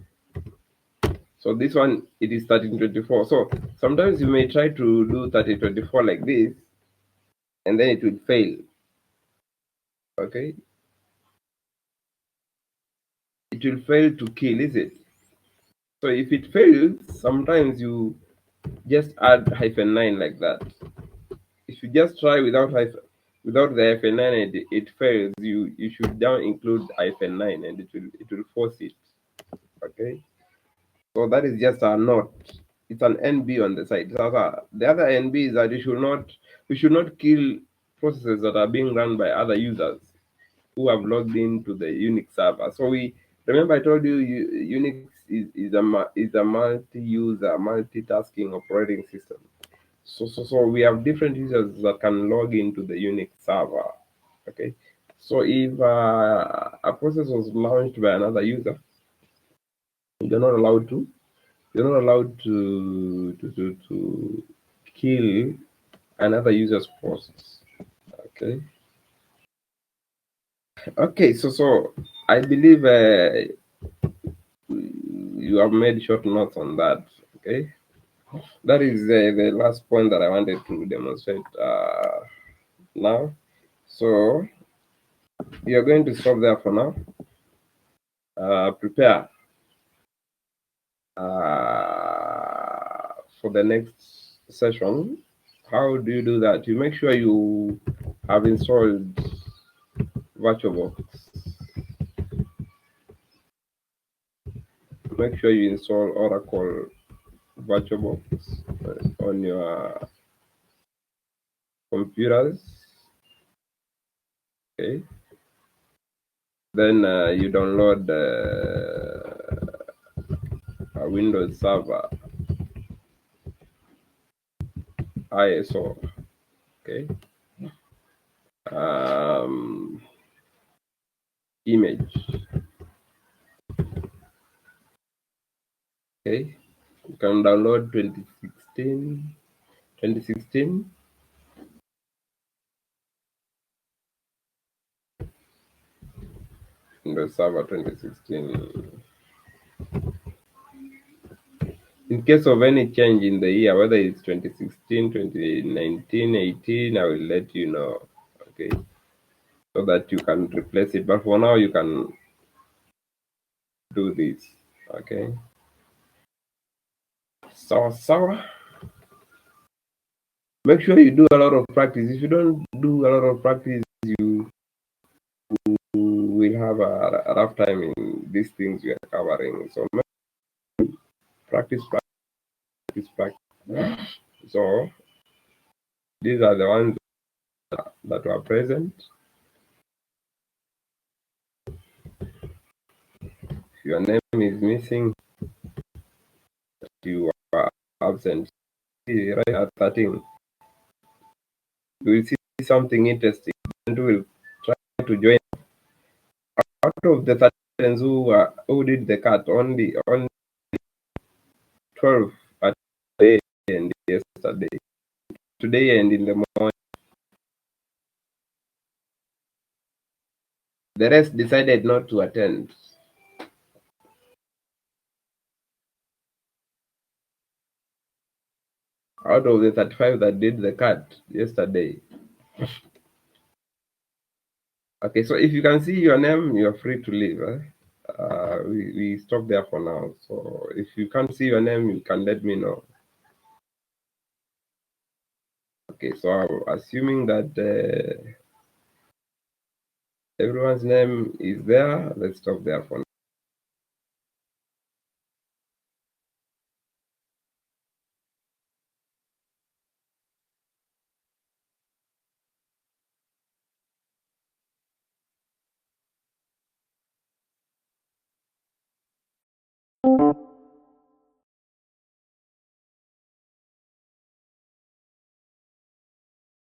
So this one, it is 1324. So sometimes you may try to do 1324 like this and then it will fail. Okay, it will fail to kill, is it? So if it fails, sometimes you just add -9 like that. If you just try without the -9 and it fails, you should now include -9 and it will force it. Okay, so that is just a note. It's an NB on the side. So the other NB is that we should not kill processes that are being run by other users who have logged into the Unix server. So we remember I told you, Unix is a multi-user, multitasking operating system. So we have different users that can log into the Unix server. Okay. So if a process was launched by another user, you're not allowed to kill another user's process. Okay. Okay, so I believe you have made short notes on that. Okay, that is the last point that I wanted to demonstrate now. So you're going to stop there for now. Prepare for the next session. How do you do that? You make sure you have installed VirtualBox. Make sure you install Oracle VirtualBox on your computers. Okay. Then you download a Windows Server ISO. Okay. Image. Okay. You can download 2016 Windows Server 2016. In case of any change in the year, whether it's 2016, 2019, 18, I will let you know. Okay. So that you can replace it. But for now, you can do this. Okay. So make sure you do a lot of practice. If you don't do a lot of practice, you will have a rough time in these things we are covering. So practice, practice, practice. So these are the ones that were present. If your name is missing, you are absent. Right at 13, you will see something interesting and will try to join. Out of the 13 who did the cut, only 12 at today and yesterday. Today and in the morning. The rest decided not to attend. Out of the 35 that did the cut yesterday. Okay, so if you can see your name, you're free to leave. We stop there for now. So if you can't see your name, you can let me know. Okay, so I'm assuming that everyone's name is there. Let's stop there for now.